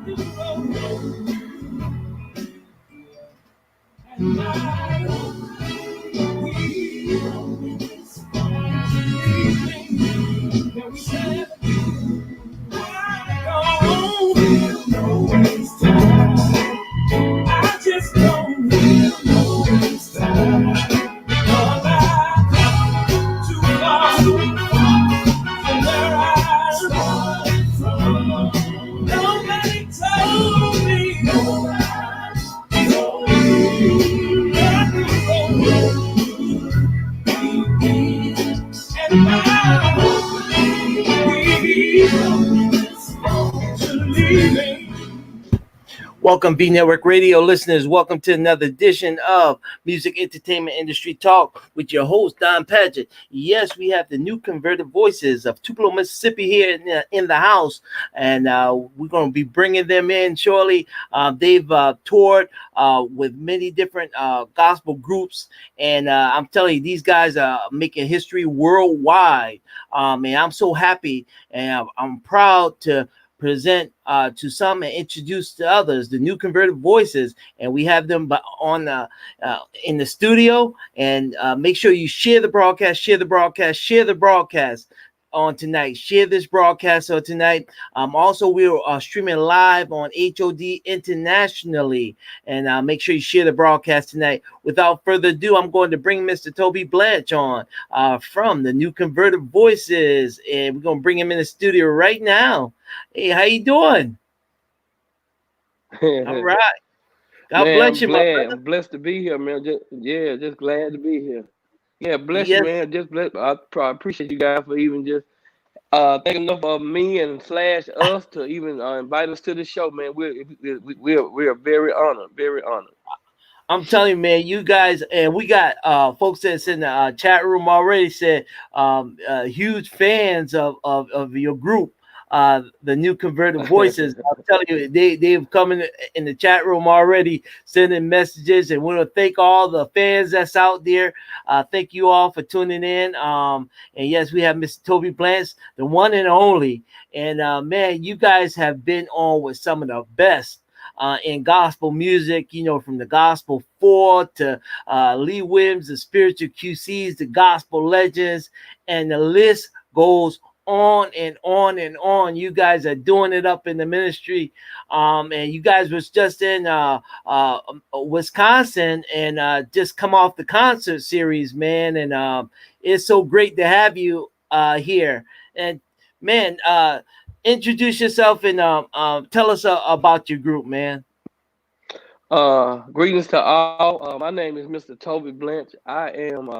I just don't know it's time. All I too far from where I started from. Nobody told me. Nobody told me. And my hope to leaving. Welcome, Vnetwork Radio listeners. Welcome to another edition of Music Entertainment Industry Talk with your host, Don Paget. Yes, we have the new converted voices of Tupelo, Mississippi here in the house, and we're going to be bringing them in shortly. They've toured with many different gospel groups, and I'm telling you, these guys are making history worldwide, and I'm so happy, and I'm proud to present to some and introduce to others the new converted voices, and we have them on in the studio. And make sure you share the broadcast on tonight. Share this broadcast on tonight. Also, we are streaming live on HOD internationally, and make sure you share the broadcast tonight. Without further ado, I'm going to bring Mr. Toby Blanche on from the new converted voices, and we're going to bring him in the studio right now. Hey, how you doing? All right. God man, bless you, I'm my glad. brother. I'm blessed to be here, man. Just glad to be here. Yeah, bless you, Yes, man. Just bless. I appreciate you guys for even just thinking enough of me and slash us to even invite us to the show, man. We're very honored, very honored. I'm telling you, man, you guys, and we got folks that's in the chat room already said huge fans of your group, the new converted voices. I'm telling you, they've come in the chat room already sending messages, and we want to thank all the fans that's out there. Thank you all for tuning in. And yes, we have Mr. Toby Blanche, the one and only. And man, you guys have been on with some of the best in gospel music, you know, from the Gospel 4 to Lee Williams, the Spiritual QCs, the Gospel Legends, and the list goes on and on and on. You guys are doing it up in the ministry, and you guys was just in Wisconsin and just come off the concert series, man, and it's so great to have you here. And man, introduce yourself and tell us about your group, man. Greetings to all. My name is Mr. Toby Blanche. I am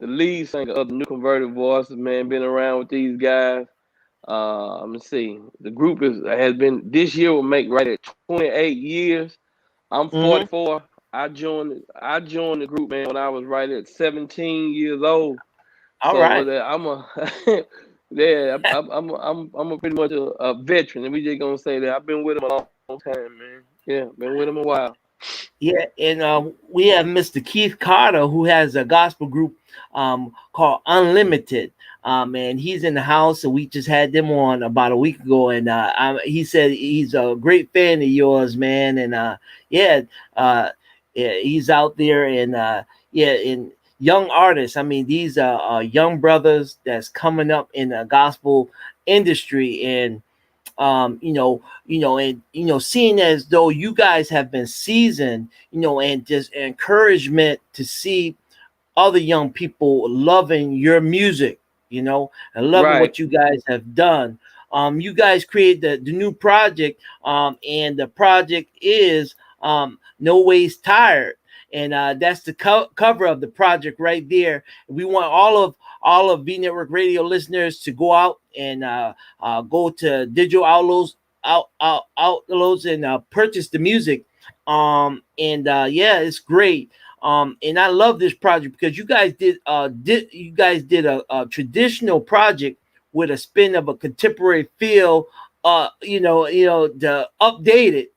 the lead singer of the New Converted Voices, man. Been around with these guys. Let me see. The group has been this year will make right at 28 years. I'm 44. I joined the group, man, when I was right at 17 years old. All So right. I'm a yeah, I'm a pretty much a veteran, and we just gonna say that I've been with them a long time, man. Yeah, been with them a while. Yeah, and we have Mr. Keith Carter, who has a gospel group called Unlimited. And he's in the house, and we just had them on about a week ago. And he said he's a great fan of yours, man. And yeah, yeah, he's out there, and yeah, and young artists. I mean, these are young brothers that's coming up in the gospel industry, and seeing as though you guys have been seasoned, and just encouragement to see other young people loving your music, and loving Right. what you guys have done. You guys created the new project, and the project is No Ways Tired. And that's the cover of the project right there. We want all of Vnetwork Radio listeners to go out and go to digital outlets and purchase the music. Yeah, it's great. And I love this project because you guys did a traditional project with a spin of a contemporary feel. To update it,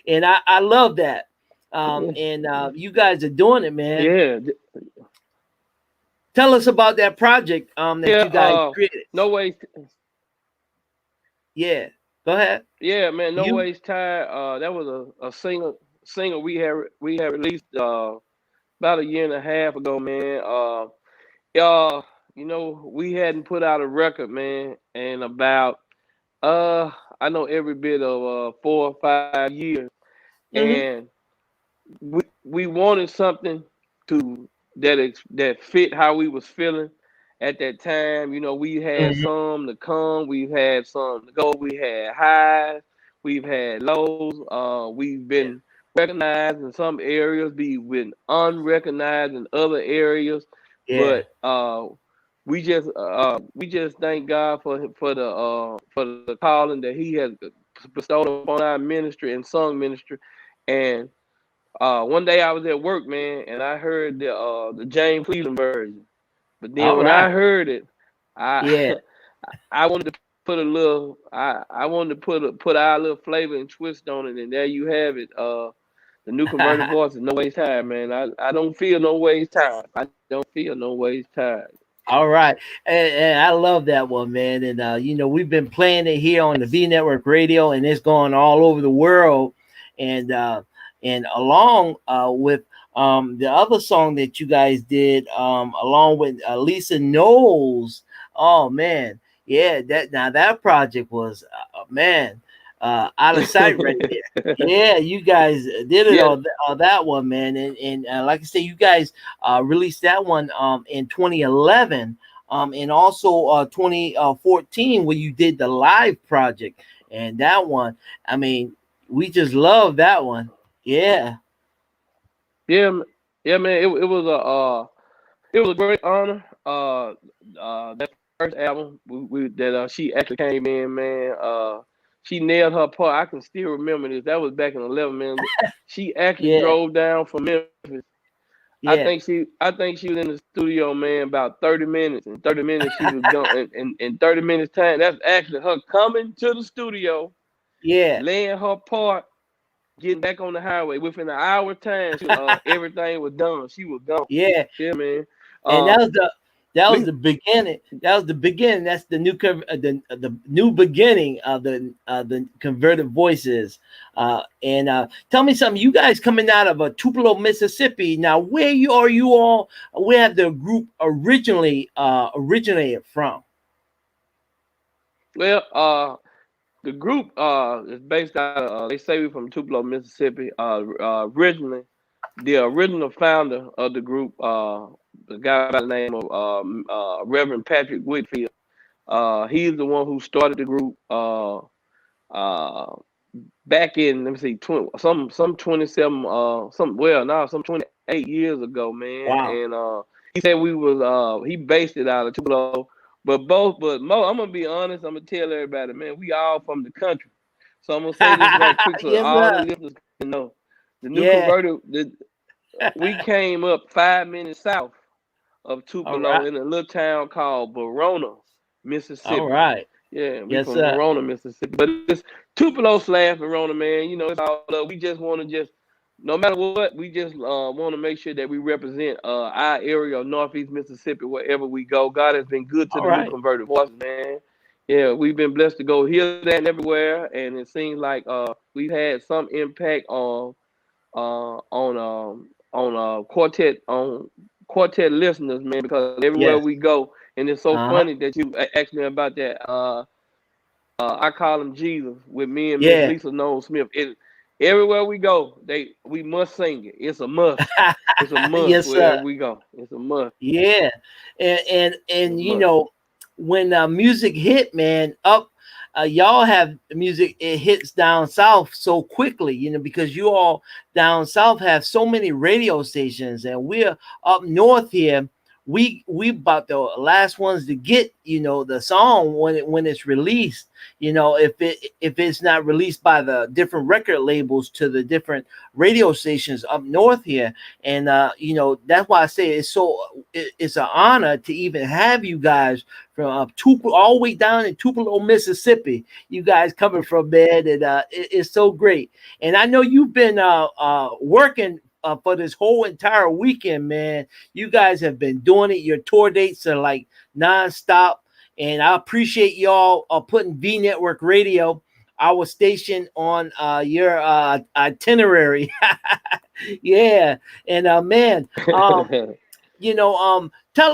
and I love that. And you guys are doing it, man. Yeah. Tell us about that project that Yeah. you guys created. No way. Yeah. Go ahead. Yeah, man, No You. Waste Time. That was a single we had released about a year and a half ago, man. Uh, we hadn't put out a record, man, in about uh I know every bit of 4 or 5 years, Mm-hmm. and we wanted something to that fit how we was feeling at that time. We had Mm-hmm. some to come, we've had some to go, we had highs, we've had lows. We've Yeah. been recognized in some areas, we've been unrecognized in other areas, Yeah. but we just thank God for the calling that He has bestowed upon our ministry and song ministry. And one day I was at work, man, and I heard the James Cleveland version. But then All when right. I heard it, I Yeah. I wanted to put a little I wanted to put our little flavor and twist on it, and there you have it. The new converted voice is No Waste Time, man. I don't feel no waste time. I don't feel no waste time. All right, and I love that one, man. And we've been playing it here on the V Network Radio, and it's going all over the world. And along with the other song that you guys did, along with Lisa Knowles. Oh man, yeah, that project was man, out of sight right there. Yeah, you guys did it Yeah, all that one, man. And like I said, you guys released that one in 2011, and also 2014 when you did the live project. And that one, I mean, we just love that one. Yeah, yeah, yeah, man. It was a great honor. That first album that she actually came in, man. She nailed her part. I can still remember this. That was back in 11, man. She actually yeah, drove down from Memphis. yeah, I think she was in the studio, man, about 30 minutes. In 30 minutes she was gone. In 30 minutes time, that's actually her coming to the studio, yeah, laying her part, getting back on the highway. Within an hour time, everything was done. She was gone. yeah. Yeah, man. And Uh, that was Lee, the beginning. That was the beginning. That's the the new beginning of the converted voices. And tell me something. You guys coming out of Tupelo, Mississippi. Now, where are you all? Where have the group originally originated from? well, the group is based out of, they say we're from Tupelo, Mississippi. Originally, the original founder of the group, the guy by the name of Reverend Patrick Whitfield, he's the one who started the group uh, back in, let me see, 27, some 28 years ago, man. Wow. And he said he based it out of Tupelo. But Mo, I'm gonna be honest. I'm gonna tell everybody, man, we all from the country. So I'm gonna say this right quick so Yes, all the sir. listeners can know. The new Yeah. converted, we came up 5 minutes south of All Tupelo right. in a little town called Verona, All Mississippi. right. Yeah, we Yes, from sir. Verona, Mississippi. But it's Tupelo slash Verona, man. It's all up. We just want to no matter what, we just want to make sure that we represent our area of Northeast Mississippi wherever we go. God has been good to All the new right. converted voices, man. Yeah, we've been blessed to go here, there, and everywhere, and it seems like we've had some impact on quartet listeners, man. Because everywhere Yes. we go, and it's so Uh huh. funny that you asked me about that. I call him Jesus with me and Miss Yeah. Lisa Noel Smith. Everywhere we go, we must sing it. It's a must. It's a must Yes, sir. wherever we go. It's a must. Yeah, It's and a must. when music hit, man, y'all have music. It hits down south so quickly, because you all down south have so many radio stations, and we're up north here. We about the last ones to get the song when it's released. If it's not released by the different record labels to the different radio stations up north here. And that's why I say it's an honor to even have you guys from Tupelo all the way down in Tupelo, Mississippi. You guys coming from there, and it's so great. And I know you've been working for this whole entire weekend, man. You guys have been doing it. Your tour dates are like nonstop, and I appreciate y'all putting V Network Radio our station on your itinerary. Yeah, and man, tell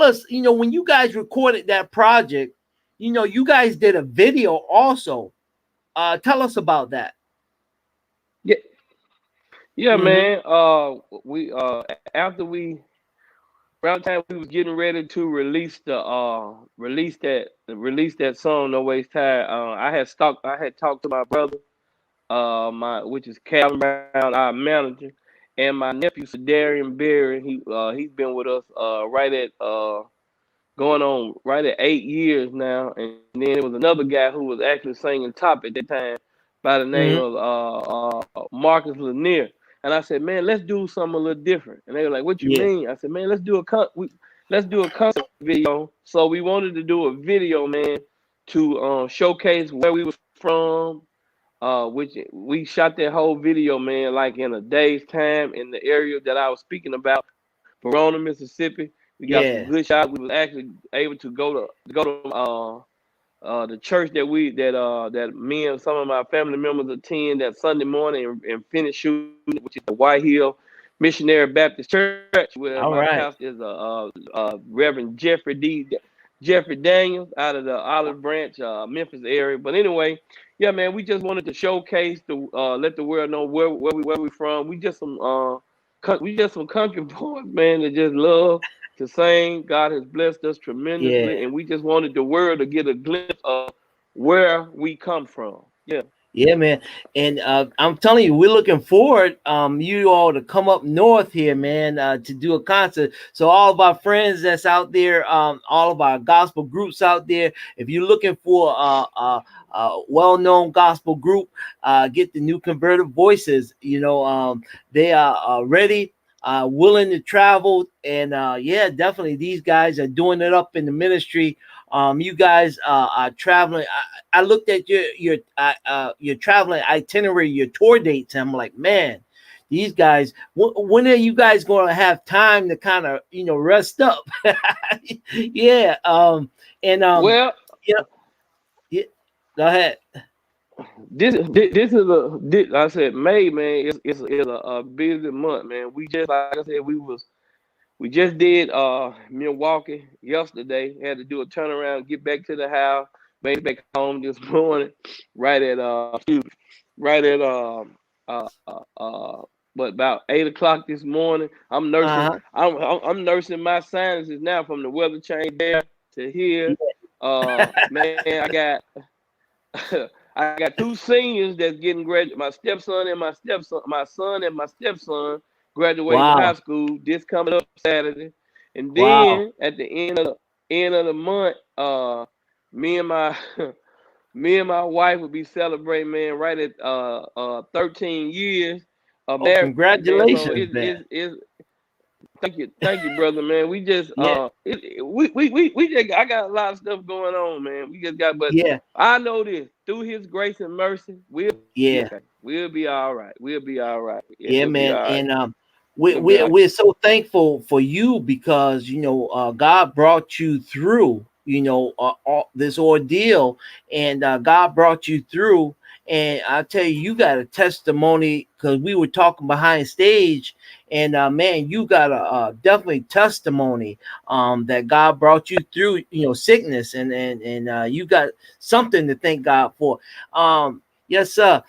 us, when you guys recorded that project, you guys did a video also. Tell us about that. Yeah, yeah, Mm-hmm. man. We after we around the time we was getting ready to release that song No Waste Time. I had talked to my brother, my which is Calvin Brown, our manager, and my nephew Darian Berry. He's been with us right at going on right at 8 years now. And then there was another guy who was actually singing top at that time by the name Mm-hmm. of Marcus Lanier. And I said, man, let's do something a little different. And they were like, what you Yeah. mean? I said, man, let's do a concert video. So we wanted to do a video, man, to showcase where we was from. Which we shot that whole video, man, like in a day's time in the area that I was speaking about, Verona, Mississippi. We got some Yeah. good shots. We was actually able to go to the church that me and some of my family members attend that Sunday morning and finish shooting, which is the White Hill Missionary Baptist Church, where my All right. pastor is Reverend Jeffrey Daniels out of the Olive Branch, Memphis area. But anyway, yeah, man, we just wanted to showcase to let the world know where we from. We just some country boys, man, that just love to sing. God has blessed us Yeah. tremendously, and we just wanted the world to get a glimpse of where we come from. Yeah. Yeah, man. And I'm telling you, we're looking forward, you all to come up north here, man, to do a concert. So all of our friends that's out there, all of our gospel groups out there, if you're looking for well-known gospel group, get the New Converted Voices. They are ready, willing to travel, and yeah, definitely these guys are doing it up in the ministry. You guys are traveling. I looked at your traveling itinerary, your tour dates, and I'm like, man, these guys. When are you guys going to have time to kind of rest up? Yeah. And Well, yeah, yeah. Go ahead. this is I said May, man. It's a busy month, man. We just like I said we just did Milwaukee yesterday. Had to do a turnaround, get back to the house, made it back home this morning, right at right at but about 8 o'clock this morning. Uh-huh. I'm nursing my sinuses now from the weather change there to here. Man, I got two seniors that's getting graduated. My son and my stepson graduating high Wow. school this coming up Saturday, and Wow. then at the end of the month, me and my me and my wife will be celebrating, man, right at 13 years of Oh, marriage, man. So congratulations, man. it's thank you, brother, man. We just Yeah. we just I got a lot of stuff going on, man. We just got, but Yeah. I know this through His grace and mercy, we'll be Yeah. okay. We'll be all right. We'll be all right. Yeah, Yeah, we'll be man. all right. And We'll be all right. we're so thankful for you because God brought you through all, this ordeal, and God brought you through. And I tell you, you got a testimony because we were talking behind stage, and man, you got a definitely testimony that God brought you through, sickness, and you got something to thank God for. Yes, sir.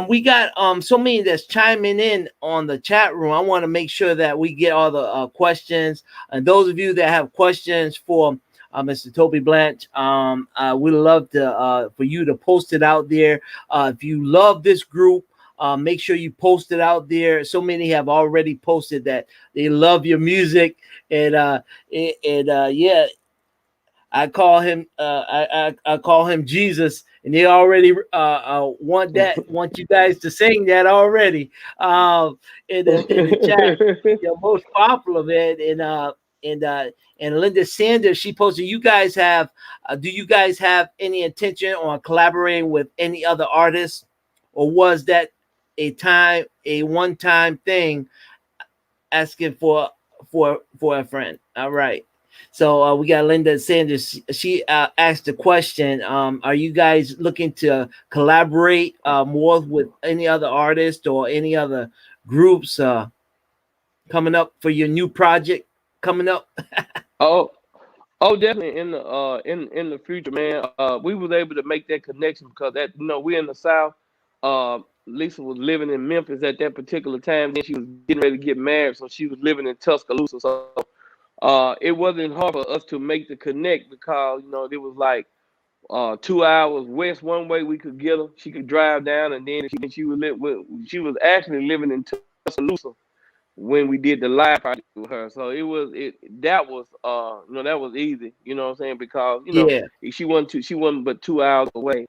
We got so many that's chiming in on the chat room. I want to make sure that we get all the questions. And those of you that have questions for Mr. Toby Blanche, we'd love to for you to post it out there. If you love this group, make sure you post it out there. So many have already posted that they love your music, and yeah, I call him I call him Jesus, and they already want you guys to sing that already. In the chat, most popular man, and and Linda Sanders, she posted, you guys have do you guys have any intention on collaborating with any other artists, or was that a one-time thing asking for a friend? All right. So we got Linda Sanders. She asked the question: are you guys looking to collaborate more with any other artist or any other groups coming up for your new project coming up? Oh, oh, definitely in the in the future, man. We was able to make that connection because that we're in the South. Lisa was living in Memphis at that particular time. Then she was getting ready to get married, so she was living in Tuscaloosa. So it wasn't hard for us to make the connect because it was like 2 hours west one way. We could get her. She could drive down, and then she was actually living in Tuscaloosa when we did the live project with her. So that was that was easy, you know what I'm saying? Because Yeah. she wasn't but 2 hours away. We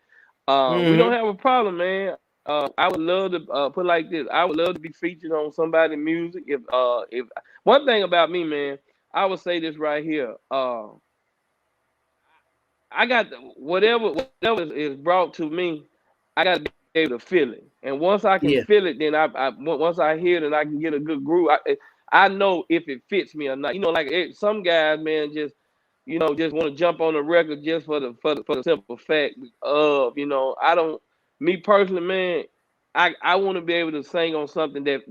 Mm-hmm. don't have a problem, man. I would love to put it like this. I would love to be featured on somebody's music. If one thing about me, man, I would say this right here. I got whatever is brought to me, I got to be able to feel it. And once I can Yeah. feel it, then once I hear it and I can get a good groove, I know if it fits me or not. Like some guys, man, just want to jump on the record just for the simple fact of I don't. Me personally, man, I want to be able to sing on something that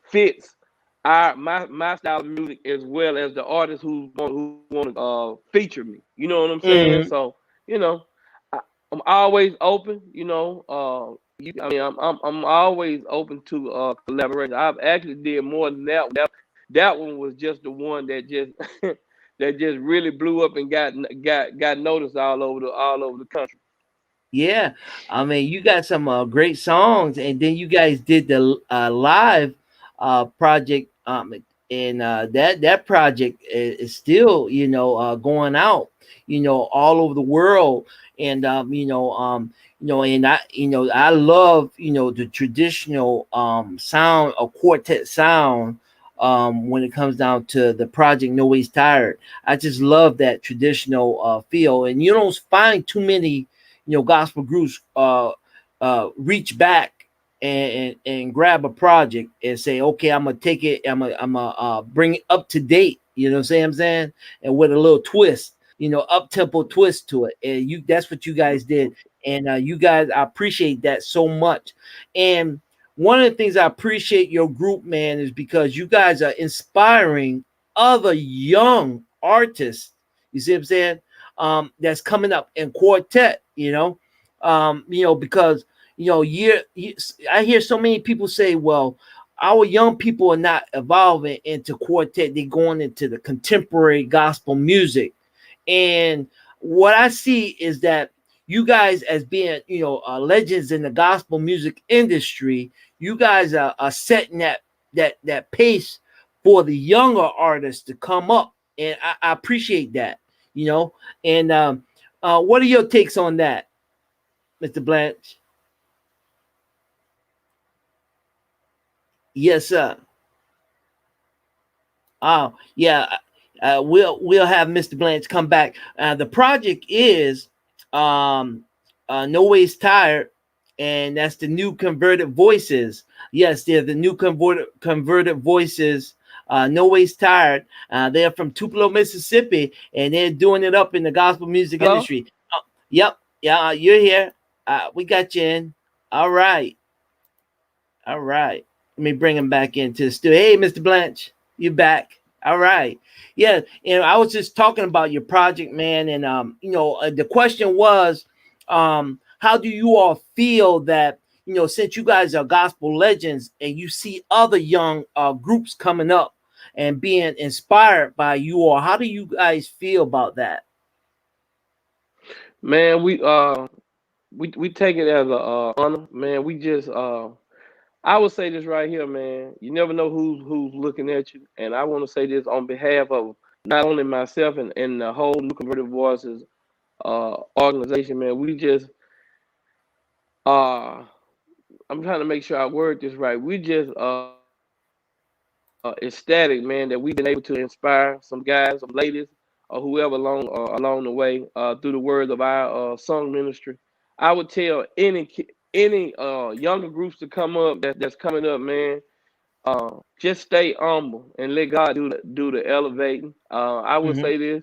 fits my style of music as well as the artists who want to feature me. You know what I'm saying? Mm-hmm. So you know, I'm always open. I mean, I'm always open to collaboration. I've actually did more than that. That one was just the one that just that just really blew up and got noticed all over the country. Yeah, I mean, you got some great songs, and then you guys did the live project, and that project is still, going out, all over the world, and I love, the traditional sound, a quartet sound. When it comes down to the project, No Ways Tired, I just love that traditional feel, and you don't find too many gospel groups reach back and grab a project and say, okay, I'm gonna take it, I'm gonna bring it up to date. You know what I'm saying? And with a little twist, up tempo twist to it. And that's what you guys did. And you guys, I appreciate that so much. And one of the things I appreciate your group, man, is because you guys are inspiring other young artists. You see what I'm saying? That's coming up in quartet, because I hear so many people say, well, our young people are not evolving into quartet, they're going into the contemporary gospel music. And what I see is that you guys, as being legends in the gospel music industry, you guys are setting that pace for the younger artists to come up, and I appreciate that. you know and what are your takes on that, Mr. Blanche? Yes, sir. Oh, yeah. We'll have Mr. Blanche come back. The project is No Ways Tired, and that's the new converted voices. Yes, they're the new converted voices. No Ways Tired. They're from Tupelo, Mississippi, and they're doing it up in the gospel music Hello. industry. Yep, yeah, you're here. We got you in. All right, all right. Let me bring him back into the studio. Hey, Mr. Blanche, you back? All right. Yeah, I was just talking about your project, man, and the question was, how do you all feel that since you guys are gospel legends and you see other young groups coming up and being inspired by you all, how do you guys feel about that? Man, we take it as a honor, man. We just I would say this right here, man. You never know who's looking at you, and I want to say this on behalf of not only myself and the whole New Converted Voices organization, man. We just uh I'm trying to make sure I word this right. We just ecstatic, man, that we've been able to inspire some guys, some ladies, or whoever along the way through the words of our song ministry. I would tell any younger groups to come up that's coming up, man. just stay humble and let God do the elevating. I would Hmm. say this: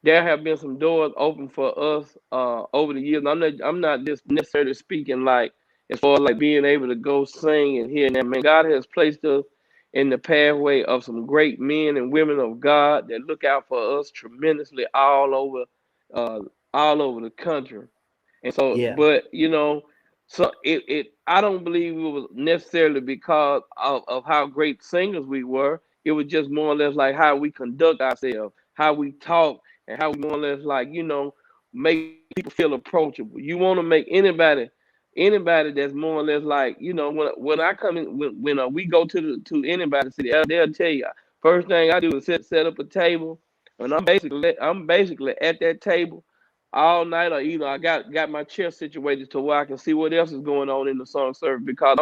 there have been some doors open for us over the years. I'm not just necessarily speaking like as far as like being able to go sing and hear that. Man, God has placed us in the pathway of some great men and women of God that look out for us tremendously uh, all over the country. And so, Yeah. but so it I don't believe it was necessarily because of how great singers we were. It was just more or less like how we conduct ourselves, how we talk, and how we more or less like, make people feel approachable. You want to make anybody that's more or less like, when I come in, when we go to anybody's city, they'll tell you first thing I do is set up a table, and I'm basically at that table all night, or I got my chair situated to where I can see what else is going on in the song service, because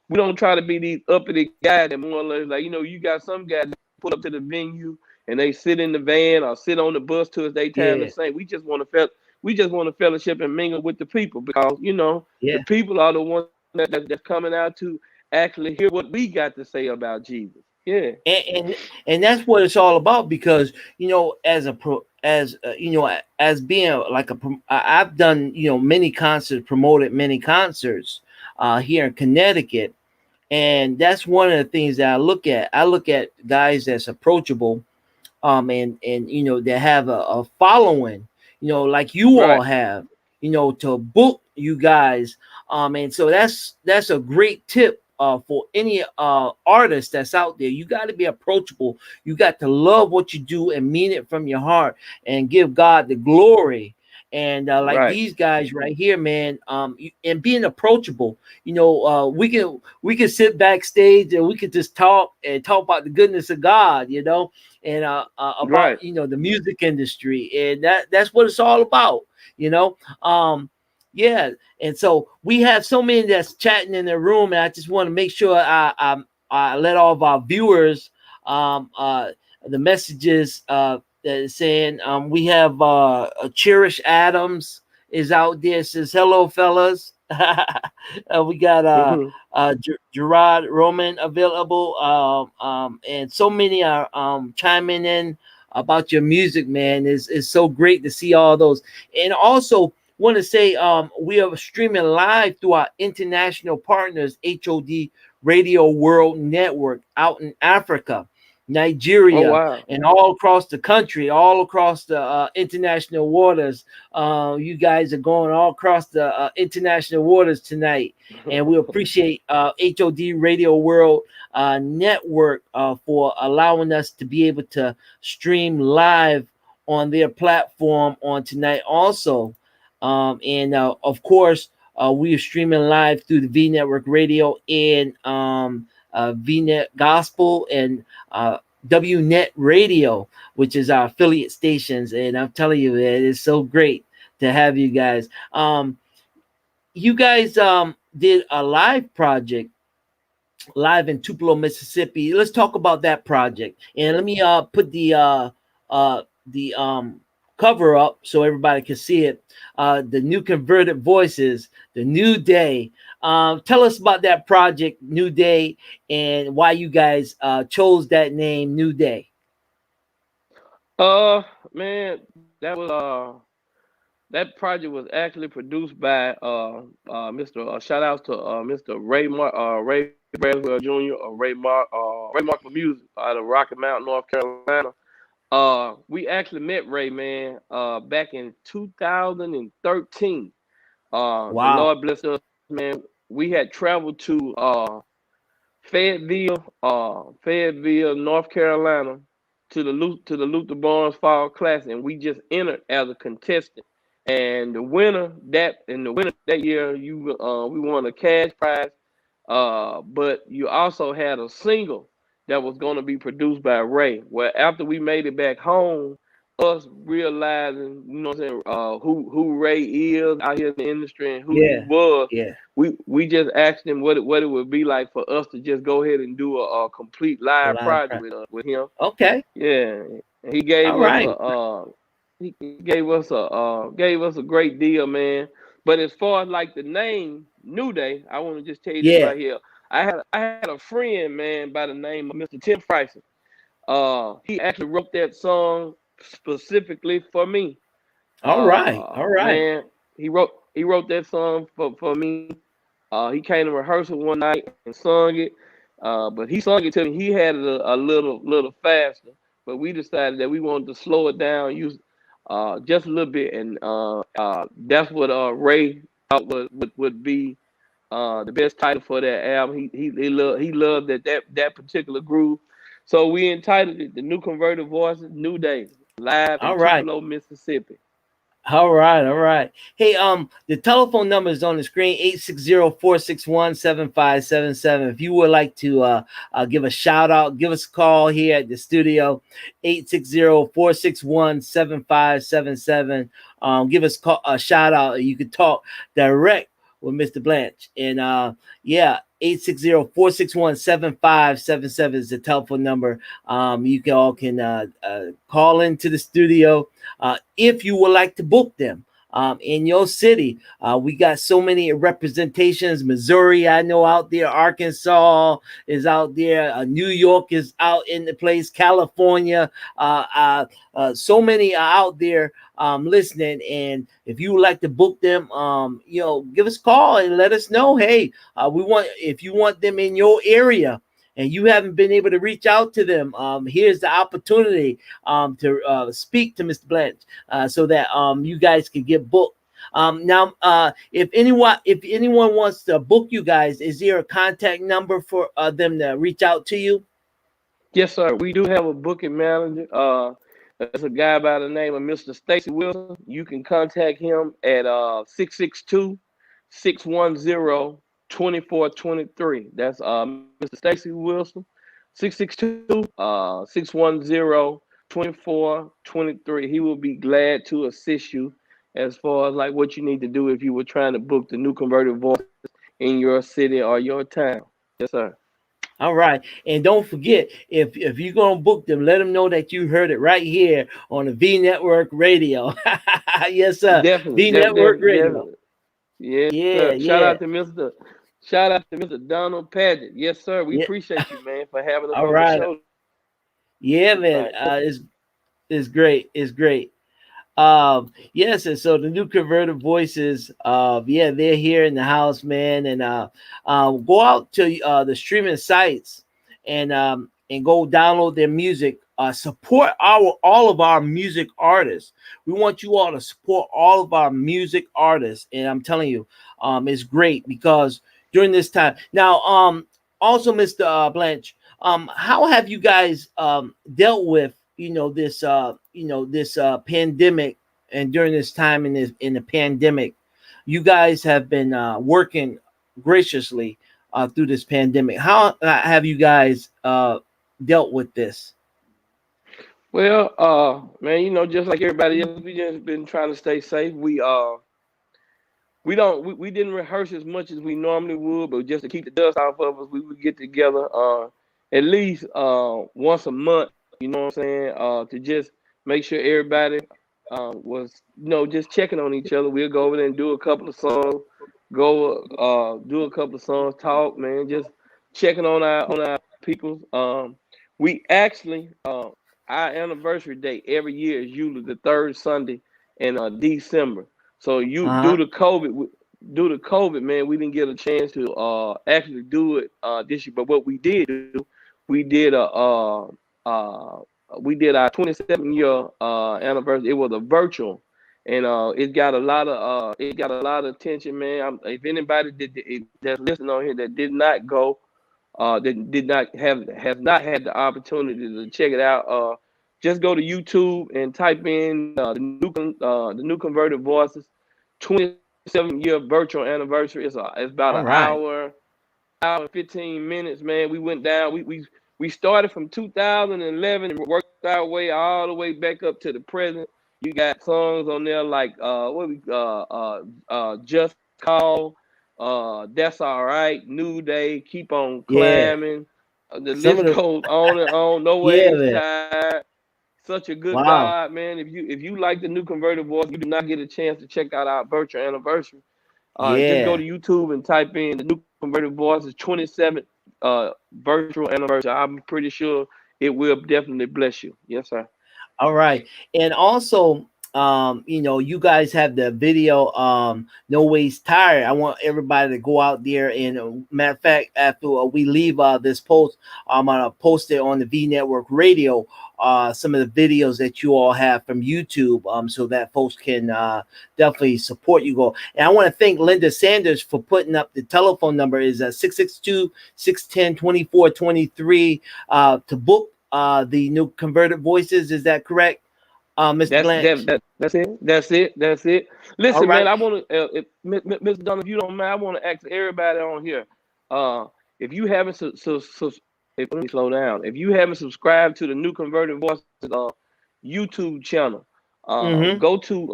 we don't try to be these uppity guys that more or less like, you got some guys that pull up to the venue and they sit in the van or sit on the bus till it's their time to Yeah. sing. We just want to fellowship and mingle with the people, because the Yeah. people are the ones that's coming out to actually hear what we got to say about Jesus. Yeah. And that's what it's all about, because as a pro as as being like I've done many concerts, promoted many concerts here in Connecticut. And that's one of the things that I look at guys that's approachable, and they have a following, like you all Right. have, to book you guys. And so that's a great tip for any artist that's out there. You got to be approachable. You got to love what you do and mean it from your heart and give God the glory. And like Right. these guys right here, man, and being approachable. We can sit backstage and we could just talk about the goodness of God, and about Right. the music industry, and that's what it's all about, you know. Yeah, and so we have so many that's chatting in the room, and I just want to make sure I let all of our viewers the messages that is saying we have Cherish Adams is out there, says hello fellas. We got Gerard Roman available, and so many are chiming in about your music, man. Is so great to see all those. And also want to say we are streaming live through our international partners, HOD Radio World Network out in Africa, Oh, Nigeria, wow. and all across the country, all across the international waters. You guys are going all across the international waters tonight, and we appreciate HOD Radio World Network for allowing us to be able to stream live on their platform on tonight also. And of course, we are streaming live through the V Network Radio and VNet Gospel and WNet Radio, which is our affiliate stations. And I'm telling you, it is so great to have you guys. You guys did a live project live in Tupelo, Mississippi. Let's talk about that project. And let me put the cover up so everybody can see it. The new converted voices, the new day. Tell us about that project, New Day, and why you guys chose that name, New Day. Uh, Man, that project was actually produced by Mr. Shout outs to Mr. Ray Braswell Jr. or Ray Mark for Music out of Rocky Mount, North Carolina. We actually met Ray, man, back in 2013. The Wow. Lord blessed us, man. We had traveled to Fayetteville, North Carolina, to the Luther Barnes Fall Classic, and we just entered as a contestant. And the winner that year, we won a cash prize. But you also had a single that was going to be produced by Ray. Well, after we made it back home, us realizing, what I'm saying, who Ray is out here in the industry and who he Yeah. was, Yeah. we just asked him what it would be like for us to just go ahead and do a complete A live live project project. with him. Okay. Yeah, and All right. he gave us a great deal, man. But as far as like the name New Day, I want to just tell you this Yeah. right here. I had a friend, man, by the name of Mr. Tim Friesen. He actually wrote that song specifically for me. All right. All right. Man, he wrote that song for me. He came to rehearsal one night and sung it. But he sung it to me. He had it a little faster. But we decided that we wanted to slow it down, use just a little bit, and that's what Ray thought would be the best title for that album. He loved that particular groove. So we entitled it "The New Converted Voices, New Day, live in All right. Tupelo, Mississippi." All right, all right. Hey, the telephone number is on the screen, 860-461-7577. If you would like to give a shout out, give us a call here at the studio, 860-461-7577. Give us a shout out. You can talk direct with Mr. Blanche. And yeah, 860-461-7577 is the telephone number. You can all can call into the studio if you would like to book them in your city. We got so many representations. Missouri, I know out there. Arkansas is out there. New York is out in the place. California. So many are out there listening. And if you would like to book them, give us a call and let us know. Hey, if you want them in your area and you haven't been able to reach out to them, here's the opportunity to speak to Mr. Blanche so that you guys can get booked. Now, if anyone wants to book you guys, is there a contact number for them to reach out to you? Yes, sir. We do have a booking manager. That's a guy by the name of Mr. Stacy Wilson. You can contact him at 662-610-2423. That's Mr. Stacy Wilson, 662-610-2423. He will be glad to assist you as far as like what you need to do if you were trying to book the new converted voices in your city or your town. Yes, sir. All right, and don't forget if you're gonna book them, let them know that you heard it right here on the V Network Radio. Yes, sir. Definitely, V Network definitely, Radio. definitely. Yes, Yeah, sir. yeah. Shout out to Mr. Donald Paget. Yes, sir. We Yeah. appreciate you, man, for having us All on the right. show Yeah, man. tonight. It's great. It's great. Yes, and so the new converted voices, yeah, they're here in the house, man. And go out to the streaming sites and go download their music. Support all of our music artists. We want you all to support all of our music artists, and I'm telling you, it's great because during this time. Now, also, Mr. Blanche, how have you guys dealt with this pandemic, and during this time in the pandemic, you guys have been working graciously through this pandemic. How have you guys dealt with this? Well, man, just like everybody else, we just been trying to stay safe. We didn't rehearse as much as we normally would, but just to keep the dust off of us, we would get together at least once a month. You know what I'm saying? To just make sure everybody was just checking on each other. We'll go over there and do a couple of songs, do a couple of songs, talk, man, just checking on our people. We actually our anniversary date every year is usually the third Sunday in December. So you Uh-huh. due to COVID, man, we didn't get a chance to actually do it this year. But what we did do, we did a uh, we did our 27-year anniversary. It was a virtual, and it got a lot of attention, man. If anybody that's listening on here that did not go, that did not have has not had the opportunity to check it out, just go to YouTube and type in the new converted voices 27-year virtual anniversary. It's about All an right. hour and 15 minutes, man. We went down. We started from 2011 and worked our way all the way back up to the present. You got songs on there like Just Call, That's All Right, New Day, Keep On Yeah. Climbing. The Some list of the goes on and on. No Yeah, Ways man. Tired. Such a good Wow. vibe, man. If you like the new converted voice, you do not get a chance to check out our virtual anniversary. Just go Yeah. to YouTube and type in the New Converted Voices 27th virtual anniversary. I'm pretty sure it will definitely bless you. Yes, sir. All right. And also, you guys have the video, No Waste Tired. I want everybody to go out there and, matter of fact, after we leave this post, I'm gonna post it on the V Network Radio. Some of the videos that you all have from YouTube, so that folks can definitely support you. Go. And I want to thank Linda Sanders for putting up the telephone number is 662-610-2423 to book the new Converted Voices. Is that correct, Mr. That's Blanche? that's it. That's it. That's it. All Listen, man, right. I want to, Mr. Dunn, if you don't mind, I want to ask everybody on here. Uh, if you haven't, let me slow down. If you haven't subscribed to the New Converted Voices YouTube channel, Mm-hmm. go to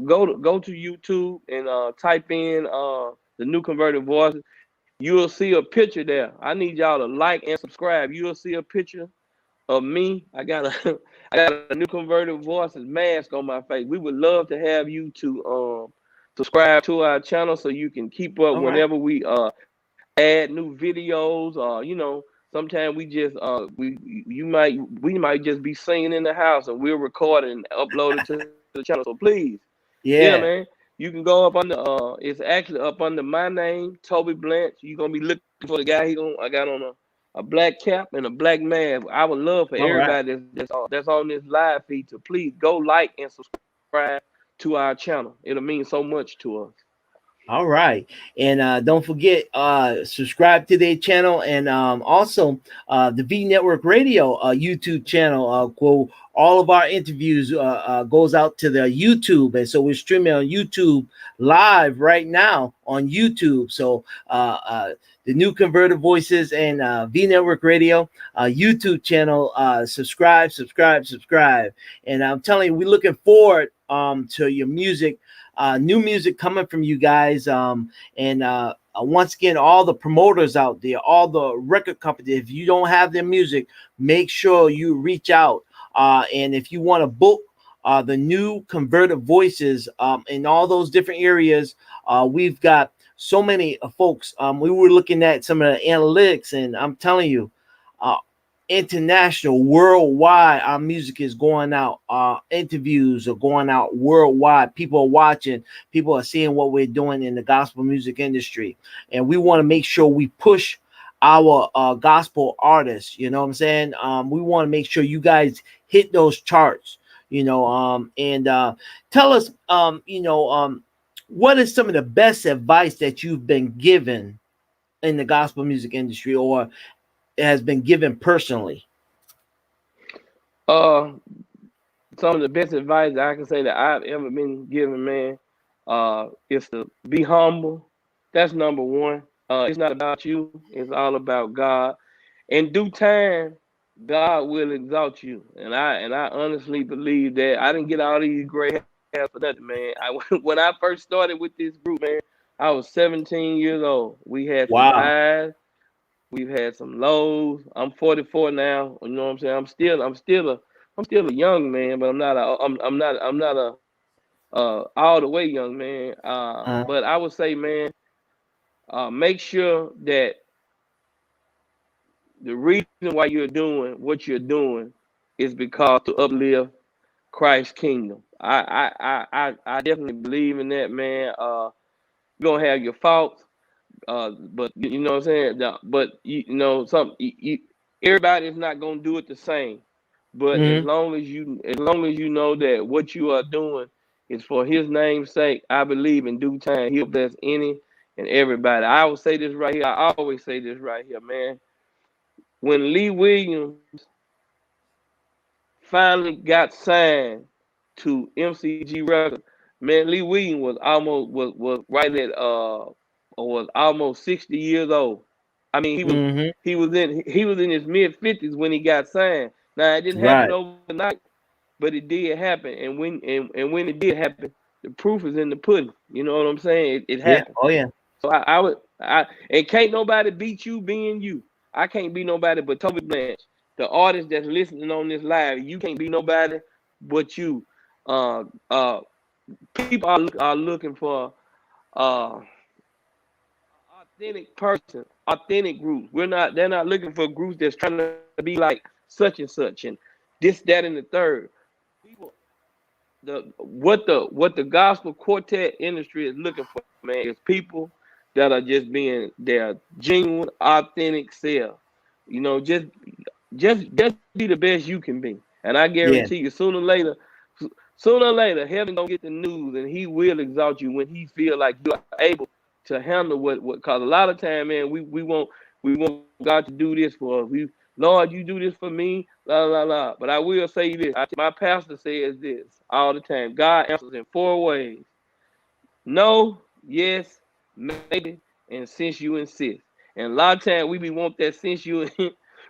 go to YouTube and type in the New Converted Voices. You'll see a picture there. I need y'all to like and subscribe. You'll see a picture of me. I got a I got a New Converted Voices mask on my face. We would love to have you to subscribe to our channel so you can keep up All right. whenever we add new videos. Sometimes we just we might just be singing in the house and we'll record it and upload it to the channel. So please, yeah, Yeah. man. You can go up under it's actually up under my name, Toby Blanche. You're gonna be looking for the guy. I got on a black cap and a black mask. I would love for All right. everybody that's on this live feed to please go like and subscribe to our channel. It'll mean so much to us. All right. And don't forget, subscribe to their channel, and also the V Network Radio YouTube channel. All of our interviews goes out to the YouTube, and so we're streaming on YouTube live right now on YouTube. So the New Converted Voices and V Network Radio YouTube channel. Subscribe. And I'm telling you, we're looking forward to your music, new music coming from you guys. And once again, all the promoters out there, all the record companies, if you don't have their music, make sure you reach out. And if you want to book the New Converted Voices in all those different areas, we've got so many folks. We were looking at some of the analytics, and I'm telling you, uh, international, worldwide, our music is going out. Our interviews are going out worldwide. People are watching. People are seeing what we're doing in the gospel music industry, and we want to make sure we push our gospel artists. You know what I'm saying? We want to make sure you guys hit those charts. And tell us, what is some of the best advice that you've been given in the gospel music industry, or has been given personally? Uh, some of the best advice that I can say that I've ever been given, man, is to be humble. That's number one. It's not about you. It's all about God. In due time, God will exalt you, and I honestly believe that. I didn't get all these gray hairs for nothing, man. When I first started with this group, man, I was 17 years old. We had some Wow. highs, we've had some lows. I'm 44 now. You know what I'm saying? I'm still a young man, but I'm not a all the way young man. Uh, But I would say, man, make sure that the reason why you're doing what you're doing is because to uplift Christ's kingdom. I definitely believe in that, man. You're gonna have your faults, but you know what I'm saying. But you know, everybody is not gonna do it the same. But mhm. as long as you know that what you are doing is for His name's sake, I believe in due time He'll bless any and everybody. I will say this right here. I always say this right here, man. When Lee Williams finally got signed to MCG Records, man, Lee Williams was right at was almost 60 years old. I mean, Mhm. he was in his mid 50s when he got signed. Now it didn't happen Right. overnight, but it did happen. And when it did happen, the proof is in the pudding. You know what I'm saying? It Yeah. happened. Oh yeah. So I would and can't nobody beat you being you. I can't be nobody but Toby Blanche. The artist that's listening on this live, you can't be nobody but you. Uh, people are looking for authentic person, authentic groups. They're not looking for groups that's trying to be like such and such and this, that, and the third. People, what the gospel quartet industry is looking for, man, is people that are just being their genuine, authentic self. You know, just be the best you can be. And I Yeah. guarantee you, sooner or later, heaven gonna get the news, and He will exalt you when He feel like you are able to handle what. Cause a lot of time, man, we want God to do this for us. Lord, you do this for me, la la la. But I will say this: my pastor says this all the time. God answers in four ways: no, yes, maybe, and since you insist. And a lot of time we be want that since you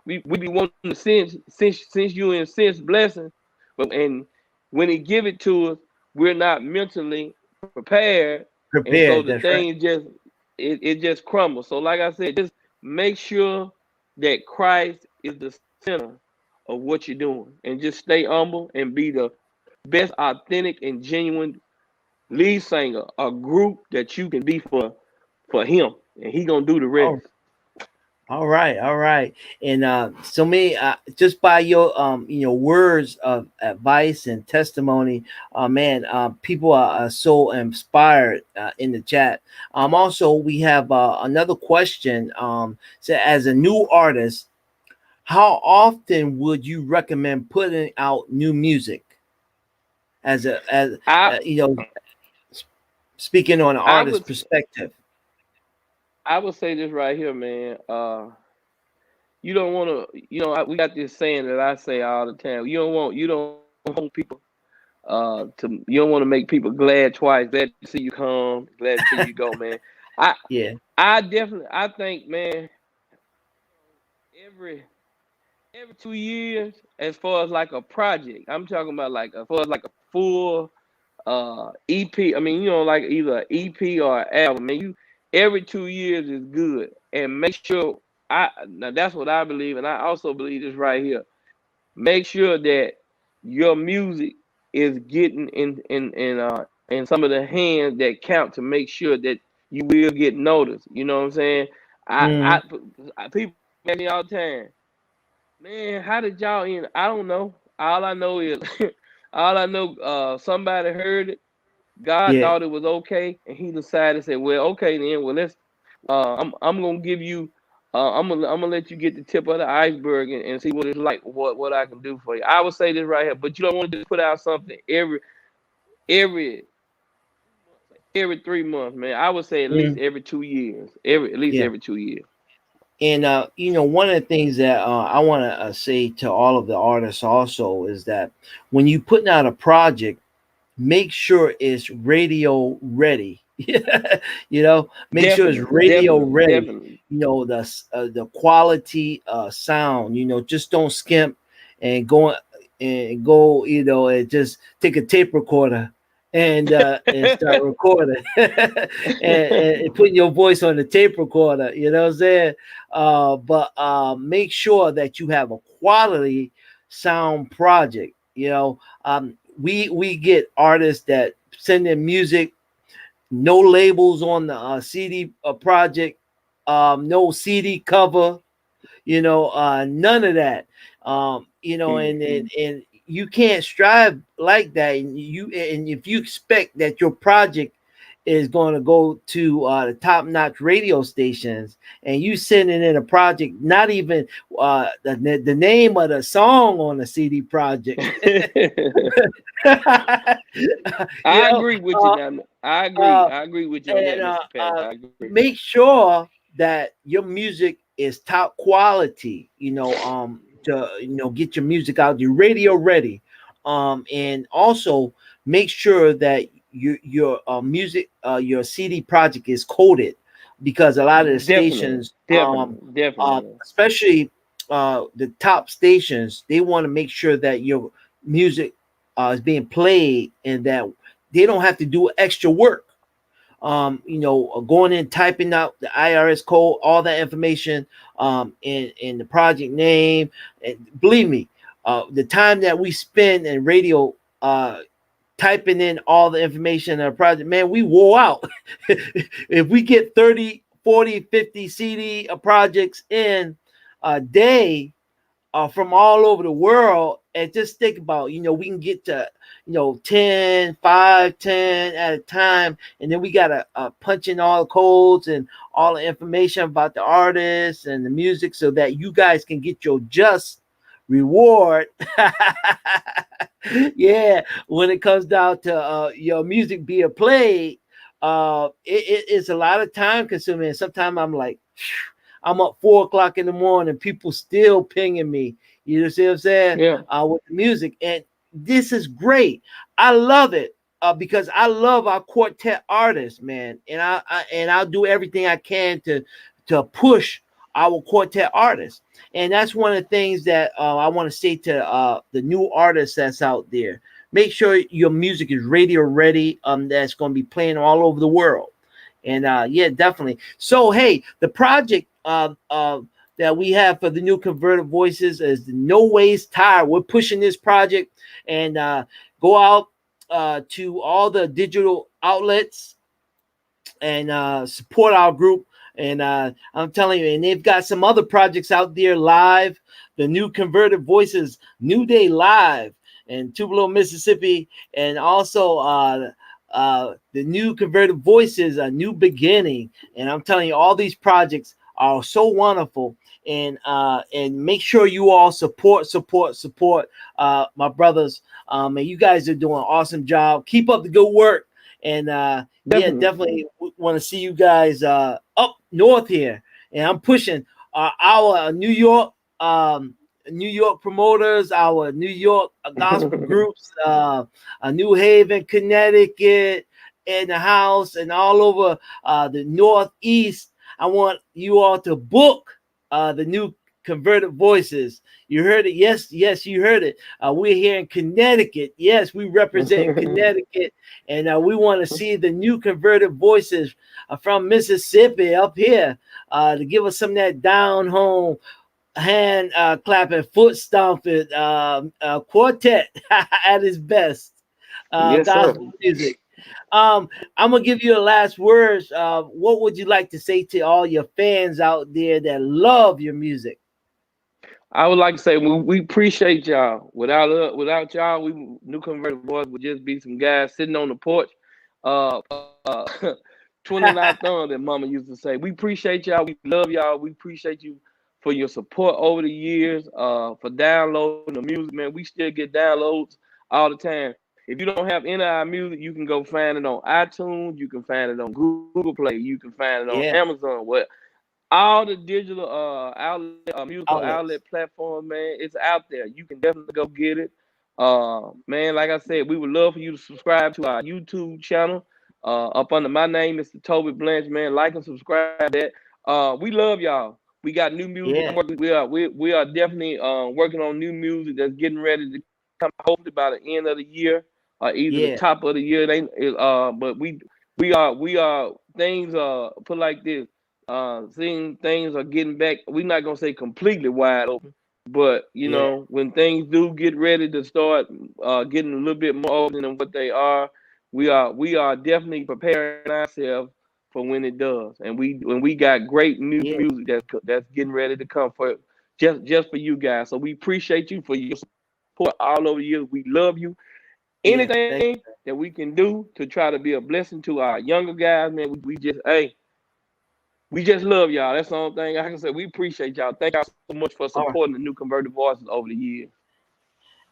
we be wanting the since you insist blessing, but and when He give it to us, we're not mentally prepared, and so Prepared. the That's right. thing just it just crumbles. So like I said, just make sure that Christ is the center of what you're doing, and just stay humble and be the best, authentic, and genuine lead singer, a group that you can be for Him, and He gonna do the Oh, rest. all right, all right. And so me, just by your words of advice and testimony, man, people are so inspired in the chat. Also we have another question. So as a new artist, how often would you recommend putting out new music? As I speaking on an I artist would perspective. I would say this right here, man. You don't want to, we got this saying that I say all the time. You don't want people you don't want to make people glad twice. Glad to see you come, glad to see you go, man. I Yeah. I think, man, every every 2 years, as far as like a project, I'm talking about like as far as like a full EP. I mean, like either an EP or an album. Man, you every 2 years is good, and make sure I now that's what I believe, and I also believe this right here. Make sure that your music is getting in some of the hands that count to make sure that you will get noticed. You know what I'm saying? Mm, People ask me all the time, man, how did y'all end? I don't know. All I know is all I know, somebody heard it. God yeah. thought it was okay, and He decided to say, "Well, okay then. Well, let's. I'm gonna give you. I'm gonna let you get the tip of the iceberg and see what it's like. What I can do for you. I would say this right here, but you don't want to just put out something every every 3 months, man. I would say at least Mm, every 2 years. At least yeah. every 2 years. And one of the things that I want to say to all of the artists also is that when you putting out a project, make sure it's radio ready. Make sure it's Definitely, radio definitely, ready. definitely. The quality sound. Just don't skimp and go. And just take a tape recorder and start recording and putting your voice on the tape recorder. You know what I'm saying? But make sure that you have a quality sound project. We get artists that send their music, no labels on the CD project, no CD cover, none of that. And you can't strive like that. And if you expect that your project is going to go to the top notch radio stations, and you sending in a project, not even the name of the song on the CD project. you I know, agree with you uh, now. I agree. uh, I agree with you on and that, Mr. Pat. I agree. make sure that your music is top quality. To get your music out, your radio ready, and also make sure that your music, your CD project is coded, because a lot of the Definitely, stations, definitely, definitely. especially the top stations, they want to make sure that your music is being played and that they don't have to do extra work. Going in, typing out the IRS code, all that information, in the project name. And believe me, the time that we spend in radio, typing in all the information on a project, man, we wore out. If we get 30, 40, 50 CD projects in a day, from all over the world, and just think about, we can get to, 10, 5, 10 at a time, and then we got to punch in all the codes and all the information about the artists and the music so that you guys can get your just reward. Yeah, when it comes down to your music being played, it's a lot of time consuming. Sometimes I'm like, I'm up 4 o'clock in the morning, people still pinging me. You know what I'm saying? Yeah. With the music, and this is great. I love it, because I love our quartet artists, man, and I'll do everything I can to push our quartet artists. And that's one of the things that I want to say to the new artists that's out there. Make sure your music is radio ready. That's going to be playing all over the world. And yeah, definitely. So hey, the project that we have for the new converted voices is No Ways Tired. We're pushing this project, and go out to all the digital outlets and support our group. And I'm telling you, and they've got some other projects out there live. The new converted voices, New Day Live in Tupelo, Mississippi, and also the new converted voices, A New Beginning. And I'm telling you, all these projects are so wonderful. And make sure you all support my brothers. And you guys are doing an awesome job. Keep up the good work. And yeah, Definitely. definitely want to see you guys up north here. And I'm pushing our New York promoters, our New York gospel groups, New Haven, Connecticut, in the house, and all over the Northeast. I want you all to book the new converted voices. You heard it. Yes, yes, you heard it. We're here in Connecticut. Yes, we represent Connecticut, and we want to see the new converted voices from Mississippi up here to give us some of that down home hand clapping, foot stomping quartet at its best. Yes, sir. Gospel music. I'm gonna give you the last words. What would you like to say to all your fans out there that love your music? I would like to say we appreciate y'all. Without y'all, we new converted boys would just be some guys sitting on the porch, uh, twirling our thumbs. That Mama used to say. We appreciate y'all. We love y'all. We appreciate you for your support over the years. For downloading the music, man. We still get downloads all the time. If you don't have any of our music, you can go find it on iTunes. You can find it on Google Play. You can find it on Yeah, Amazon. What all the digital outlet, musical outlets. outlet platform, man, it's out there. You can definitely go get it. Man, like I said, we would love for you to subscribe to our YouTube channel. Up under my name, Mr. Toby Blanche, man. Like and subscribe that. We love y'all. We got new music. Yeah, We are definitely working on new music that's getting ready to come. Hopefully by the end of the year, or either the yeah, top of the year. But we are things put like this, seeing things are getting back. We're not gonna say completely wide open, but yeah, when things do get ready to start getting a little bit more open than what they are, we are definitely preparing ourselves for when it does. And we got great new yeah, music that's getting ready to come for just for you guys. So we appreciate you for your support all over the years. We love you. yeah. Anything Thank that we can do to try to be a blessing to our younger guys, man, we just love y'all. That's the only thing I can say. We appreciate y'all. Thank y'all so much for you. All right. supporting the new converted voices over the years.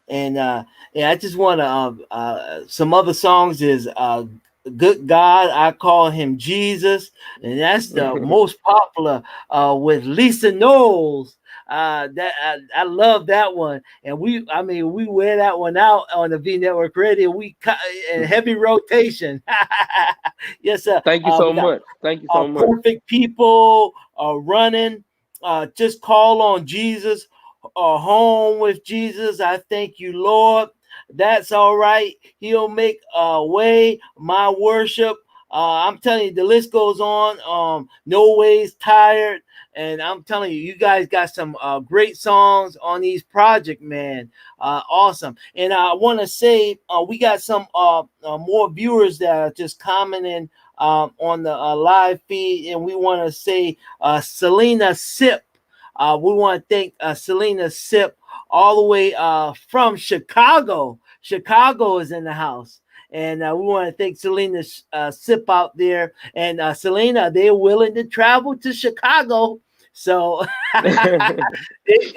And yeah, I just want to some other songs is Good God, I Call Him Jesus, and that's the most popular with Lisa Knowles. That I love that one, and I mean, we wear that one out on the Vnetwork Radio. We cut in heavy rotation. Yes, sir. Thank you so We got much. Thank you so much. Perfect People, Running, Just Call on Jesus, Home with Jesus. I thank you, Lord. That's all right. He'll make a way. My worship. I'm telling you, the list goes on. No Ways Tired, and I'm telling you, you guys got some great songs on these project, man. Awesome. And I want to say we got some more viewers that are just commenting on the live feed, and we want to say Selena Sip. We want to thank Selena Sip all the way from Chicago. Chicago is in the house. And we want to thank Selena Sip out there. And Selena, they're willing to travel to Chicago. So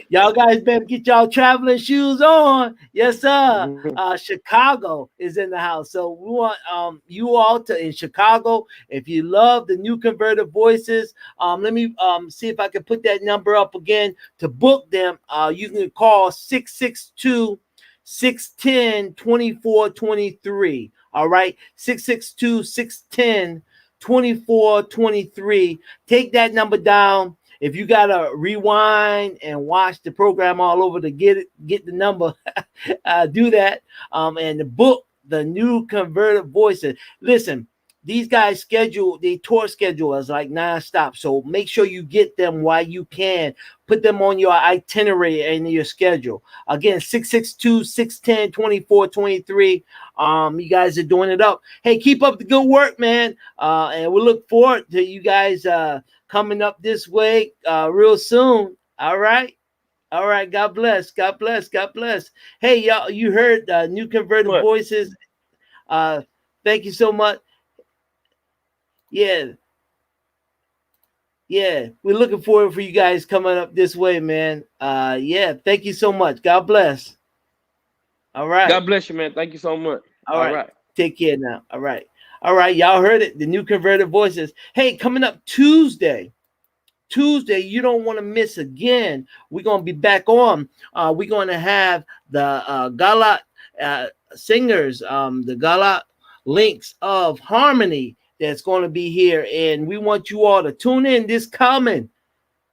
y'all guys better get y'all traveling shoes on. Yes, sir. Chicago is in the house. So we want you all to in Chicago. If you love the new converted voices, let me see if I can put that number up again to book them. You can call 662 610 2423. All right, 662 610 2423. Take that number down. If you gotta rewind and watch the program all over to get the number, do that. And the book, the new converted voices. Listen, these guys they tour schedule is like nonstop. So make sure you get them while you can. Put them on your itinerary and your schedule. Again, 662 610 2423. You guys are doing it up. Hey, keep up the good work, man. And we look forward to you guys coming up this way real soon. All right. All right. God bless. God bless. God bless. Hey, y'all, you heard new converted What? voices. Thank you so much. Yeah. Yeah. We're looking forward for you guys coming up this way, man. Yeah. Thank you so much. God bless. All right. God bless you, man. Thank you so much. All All right. right. Take care now. All right. All right. Y'all heard it. The new converted voices. Hey, coming up Tuesday, you don't want to miss again. We're going to be back on. We're going to have the Gala singers, the Gala Links of Harmony that's going to be here. And we want you all to tune in this coming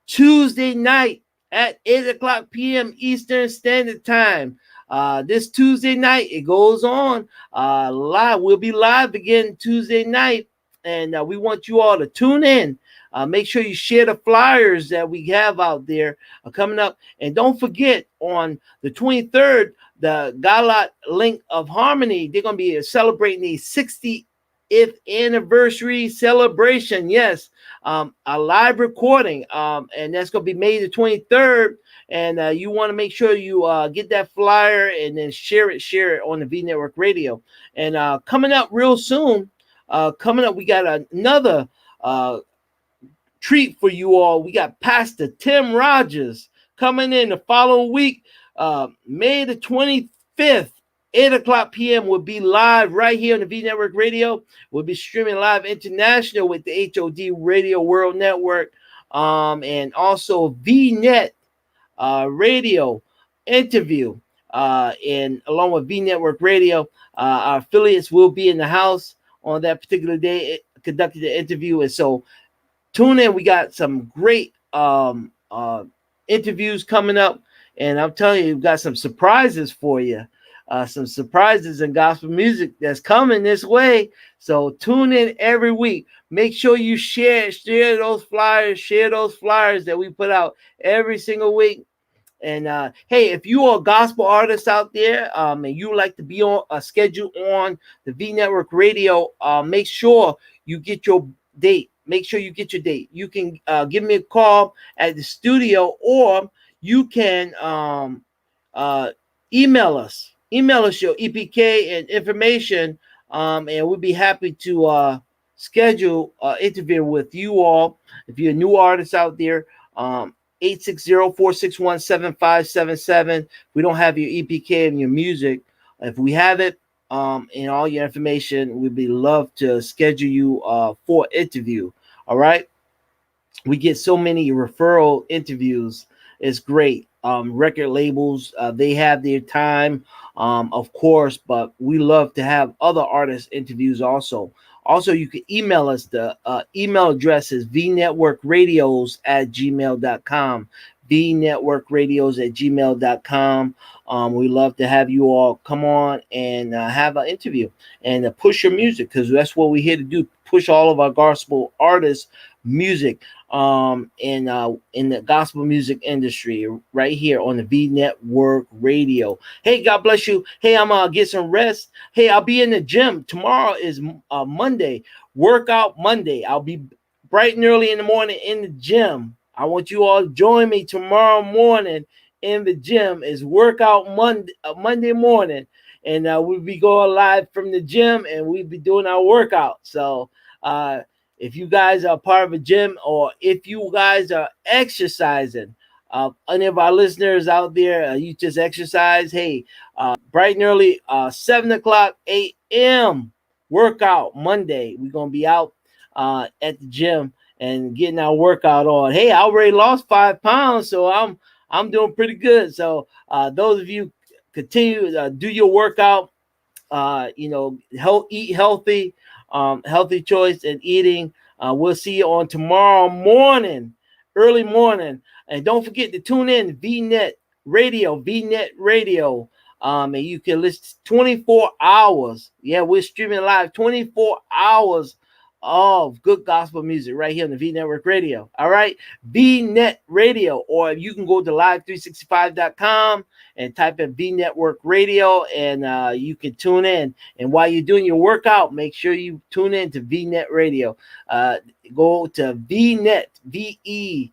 Tuesday night at 8 o'clock p.m. Eastern Standard Time. This Tuesday night, it goes on live. We'll be live again Tuesday night, and we want you all to tune in. Make sure you share the flyers that we have out there coming up. And don't forget, on the 23rd, the Galat Link of Harmony, they're going to be celebrating the 60th anniversary celebration. Yes, a live recording, and that's going to be May the 23rd. And you want to make sure you get that flyer and then share it on the Vnetwork Radio. And coming up real soon, we got another treat for you all. We got Pastor Tim Rogers coming in the following week, May the 25th. 8 o'clock p.m. will be live right here on the Vnetwork Radio. We'll be streaming live international with the HOD Radio World Network, and also VNet radio interview, and along with Vnetwork Radio, our affiliates will be in the house on that particular day conducting the interview. And so tune in. We got some great interviews coming up, and I'm telling you, we've got some surprises for you. Some surprises in gospel music that's coming this way. So tune in every week. Make sure you share those flyers that we put out every single week. And hey, if you are a gospel artist out there, and you would like to be on a schedule on the Vnetwork Radio, make sure you get your date. Make sure you get your date. You can give me a call at the studio, or you can email us. Email us your EPK and information, and we'll be happy to schedule an interview with you all. If you're a new artist out there, 860-461-7577. We don't have your EPK and your music. If we have it and all your information, we'd be love to schedule you for interview. All right. We get so many referral interviews. It's great. Record labels, they have their time, of course, but we love to have other artists interviews also. Also, you can email us. The email address is vnetworkradios@gmail.com. vnetworkradios@gmail.com. We love to have you all come on and have an interview and push your music, because that's what we're here to do, push all of our gospel artists music in the gospel music industry right here on the V Network Radio. Hey, God bless you. Hey, I'm gonna get some rest. Hey, I'll be in the gym. Tomorrow is Monday, workout Monday. I'll be bright and early in the morning in the gym. I want you all to join me tomorrow morning in the gym. It's workout Monday morning, and we'll be going live from the gym, and we'll be doing our workout. So if you guys are part of a gym, or if you guys are exercising, any of our listeners out there, you just exercise, hey, bright and early, 7 o'clock a.m. workout Monday. We're going to be out at the gym and getting our workout on. Hey, I already lost 5 pounds, so I'm doing pretty good. So those of you continue do your workout. Eat healthy, healthy choice in eating. We'll see you on tomorrow morning, early morning. And don't forget to tune in VNet Radio. And you can listen 24 hours. Yeah, we're streaming live 24 hours of good gospel music right here on the V Network Radio. All right, VNet Radio, or you can go to live365.com and type in V Network Radio, and you can tune in. And while you're doing your workout, make sure you tune in to VNet Radio. Go to VNet, VNET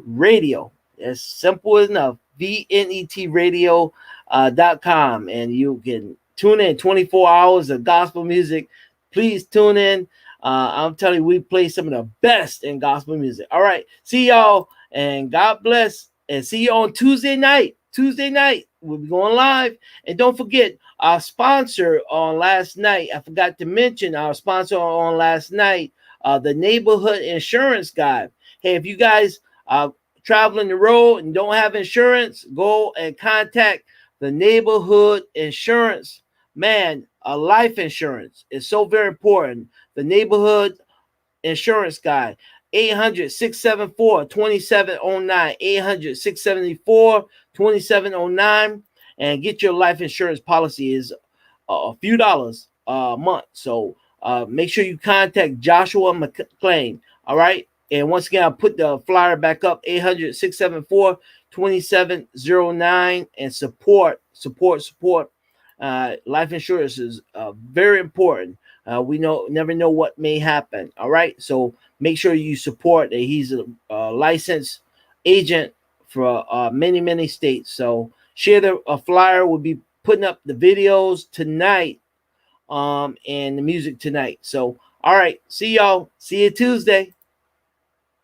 Radio. It's simple enough. VNETradio.com, and you can tune in 24 hours of gospel music. Please tune in. I'm telling you, we play some of the best in gospel music. All right. See y'all, and God bless. And see you on Tuesday night. Tuesday night, we'll be going live. And don't forget, our sponsor on last night, I forgot to mention our sponsor on last night, the Neighborhood Insurance Guide. Hey, if you guys are traveling the road and don't have insurance, go and contact the Neighborhood Insurance. Man, life insurance is so very important. The Neighborhood Insurance Guy, 800-674-2709, 800-674-2709, and get your life insurance policy. Is a few dollars a month. So make sure you contact Joshua McClain. All right. And once again, I'll put the flyer back up, 800-674-2709, and support. Life insurance is very important. We never know what may happen. All right, so make sure you support. He's a licensed agent for many states. So share the flyer. We'll be putting up the videos tonight, and the music tonight. So all right, see y'all. See you Tuesday.